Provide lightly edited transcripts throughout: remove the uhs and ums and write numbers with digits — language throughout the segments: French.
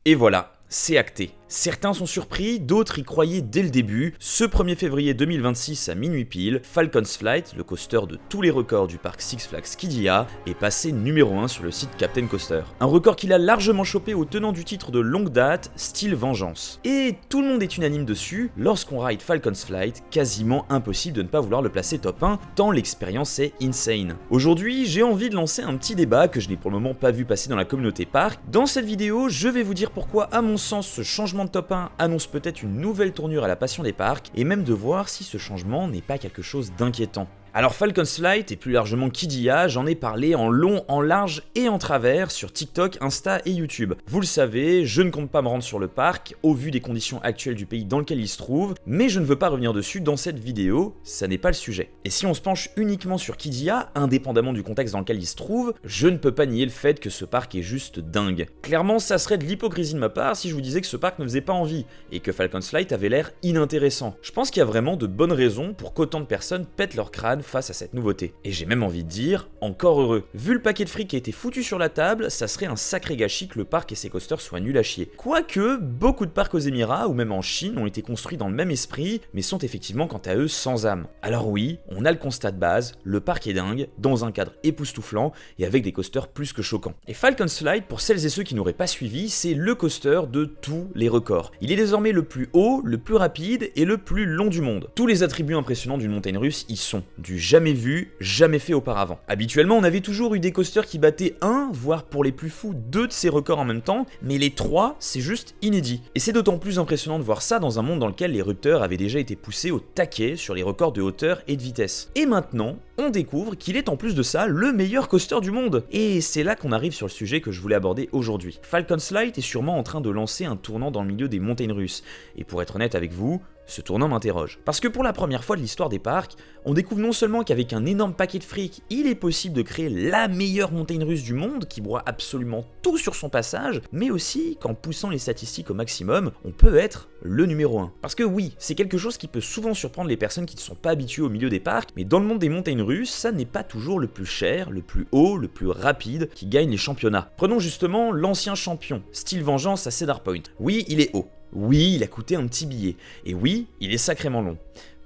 Et voilà, c'est acté. Certains sont surpris, d'autres y croyaient dès le début. Ce 1er février 2026 à minuit pile, Falcon's Flight, le coaster de tous les records du parc Six Flags Qiddiya, est passé numéro 1 sur le site Captain Coaster. Un record qu'il a largement chopé au tenant du titre de longue date, Style Vengeance. Et tout le monde est unanime dessus, lorsqu'on ride Falcon's Flight, quasiment impossible de ne pas vouloir le placer top 1, tant l'expérience est insane. Aujourd'hui, j'ai envie de lancer un petit débat que je n'ai pour le moment pas vu passer dans la communauté parc. Dans cette vidéo, je vais vous dire pourquoi, à mon sens, ce changement de top 1 annonce peut-être une nouvelle tournure à la passion des parcs, et même de voir si ce changement n'est pas quelque chose d'inquiétant. Alors Falcon's Flight et plus largement Qiddiya, j'en ai parlé en long, en large et en travers sur TikTok, Insta et YouTube. Vous le savez, je ne compte pas me rendre sur le parc au vu des conditions actuelles du pays dans lequel il se trouve, mais je ne veux pas revenir dessus dans cette vidéo, ça n'est pas le sujet. Et si on se penche uniquement sur Qiddiya, indépendamment du contexte dans lequel il se trouve, je ne peux pas nier le fait que ce parc est juste dingue. Clairement, ça serait de l'hypocrisie de ma part si je vous disais que ce parc ne faisait pas envie et que Falcon's Flight avait l'air inintéressant. Je pense qu'il y a vraiment de bonnes raisons pour qu'autant de personnes pètent leur crâne face à cette nouveauté. Et j'ai même envie de dire, encore heureux. Vu le paquet de fric qui a été foutu sur la table, ça serait un sacré gâchis que le parc et ses coasters soient nuls à chier. Quoique, beaucoup de parcs aux Émirats ou même en Chine ont été construits dans le même esprit, mais sont effectivement quant à eux sans âme. Alors oui, on a le constat de base, le parc est dingue, dans un cadre époustouflant et avec des coasters plus que choquants. Et Falcon's Flight, pour celles et ceux qui n'auraient pas suivi, c'est le coaster de tous les records. Il est désormais le plus haut, le plus rapide et le plus long du monde. Tous les attributs impressionnants d'une montagne russe y sont, du jamais vu, jamais fait auparavant. Habituellement, on avait toujours eu des coasters qui battaient un, voire pour les plus fous, 2 de ces records en même temps, mais les 3, c'est juste inédit. Et c'est d'autant plus impressionnant de voir ça dans un monde dans lequel les rupteurs avaient déjà été poussés au taquet sur les records de hauteur et de vitesse. Et maintenant, on découvre qu'il est en plus de ça le meilleur coaster du monde. Et c'est là qu'on arrive sur le sujet que je voulais aborder aujourd'hui. Falcon's Flight est sûrement en train de lancer un tournant dans le milieu des montagnes russes. Et pour être honnête avec vous, ce tournant m'interroge. Parce que pour la première fois de l'histoire des parcs, on découvre non seulement qu'avec un énorme paquet de fric, il est possible de créer la meilleure montagne russe du monde qui broie absolument tout sur son passage, mais aussi qu'en poussant les statistiques au maximum, on peut être le numéro 1. Parce que oui, c'est quelque chose qui peut souvent surprendre les personnes qui ne sont pas habituées au milieu des parcs, mais dans le monde des montagnes russes, ça n'est pas toujours le plus cher, le plus haut, le plus rapide qui gagne les championnats. Prenons justement l'ancien champion, Style Vengeance à Cedar Point. Oui, il est haut. Oui, il a coûté un petit billet. Et oui, il est sacrément long.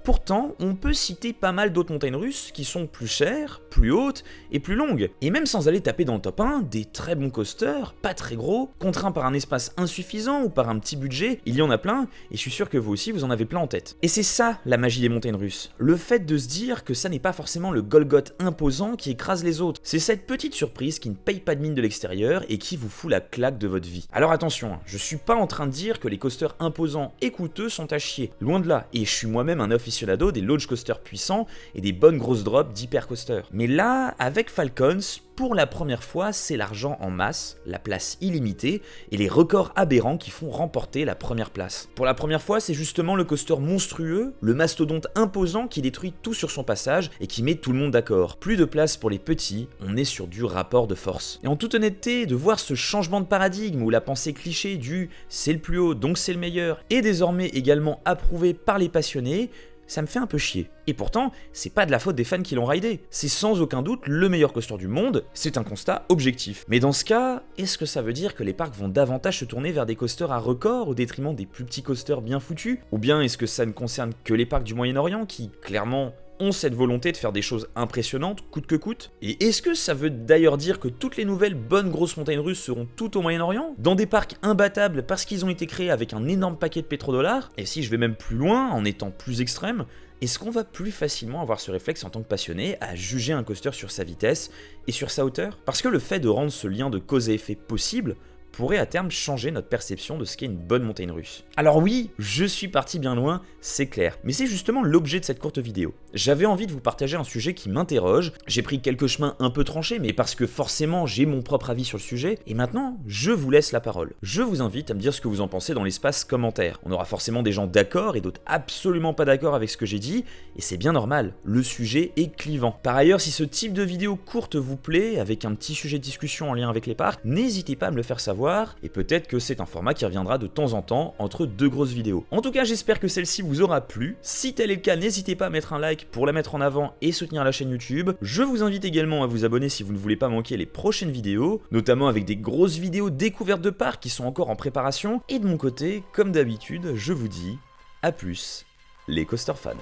Pourtant, on peut citer pas mal d'autres montagnes russes qui sont plus chères, plus hautes et plus longues. Et même sans aller taper dans le top 1, des très bons coasters, pas très gros, contraints par un espace insuffisant ou par un petit budget, il y en a plein, et je suis sûr que vous aussi vous en avez plein en tête. Et c'est ça la magie des montagnes russes, le fait de se dire que ça n'est pas forcément le Golgoth imposant qui écrase les autres, c'est cette petite surprise qui ne paye pas de mine de l'extérieur et qui vous fout la claque de votre vie. Alors attention, je suis pas en train de dire que les coasters imposants et coûteux sont à chier, loin de là, et je suis moi-même un aficionado des launch coasters puissants et des bonnes grosses drops d'hyper coasters. Mais là, avec Falcon's, pour la première fois, c'est l'argent en masse, la place illimitée et les records aberrants qui font remporter la première place. Pour la première fois, c'est justement le coaster monstrueux, le mastodonte imposant qui détruit tout sur son passage et qui met tout le monde d'accord. Plus de place pour les petits, on est sur du rapport de force. Et en toute honnêteté, de voir ce changement de paradigme où la pensée cliché du « c'est le plus haut, donc c'est le meilleur » est désormais également approuvé par les passionnés, ça me fait un peu chier. Et pourtant, c'est pas de la faute des fans qui l'ont ridé. C'est sans aucun doute le meilleur coaster du monde, c'est un constat objectif. Mais dans ce cas, est-ce que ça veut dire que les parcs vont davantage se tourner vers des coasters à record au détriment des plus petits coasters bien foutus? Ou bien est-ce que ça ne concerne que les parcs du Moyen-Orient qui, clairement, ont cette volonté de faire des choses impressionnantes, coûte que coûte? Et est-ce que ça veut d'ailleurs dire que toutes les nouvelles bonnes grosses montagnes russes seront toutes au Moyen-Orient? Dans des parcs imbattables parce qu'ils ont été créés avec un énorme paquet de pétrodollars? Et si je vais même plus loin, en étant plus extrême, est-ce qu'on va plus facilement avoir ce réflexe en tant que passionné à juger un coaster sur sa vitesse et sur sa hauteur? Parce que le fait de rendre ce lien de cause à effet possible pourrait à terme changer notre perception de ce qu'est une bonne montagne russe. Alors oui, je suis parti bien loin, c'est clair, mais c'est justement l'objet de cette courte vidéo. J'avais envie de vous partager un sujet qui m'interroge, j'ai pris quelques chemins un peu tranchés, mais parce que forcément j'ai mon propre avis sur le sujet, et maintenant, je vous laisse la parole. Je vous invite à me dire ce que vous en pensez dans l'espace commentaire. On aura forcément des gens d'accord et d'autres absolument pas d'accord avec ce que j'ai dit, et c'est bien normal, le sujet est clivant. Par ailleurs, si ce type de vidéo courte vous plaît, avec un petit sujet de discussion en lien avec les parcs, n'hésitez pas à me le faire savoir savoir, et peut-être que c'est un format qui reviendra de temps en temps entre deux grosses vidéos. En tout cas, j'espère que celle-ci vous aura plu. Si tel est le cas, n'hésitez pas à mettre un like pour la mettre en avant et soutenir la chaîne YouTube. Je vous invite également à vous abonner si vous ne voulez pas manquer les prochaines vidéos, notamment avec des grosses vidéos découvertes de parcs qui sont encore en préparation. Et de mon côté, comme d'habitude, je vous dis à plus, les coaster fans.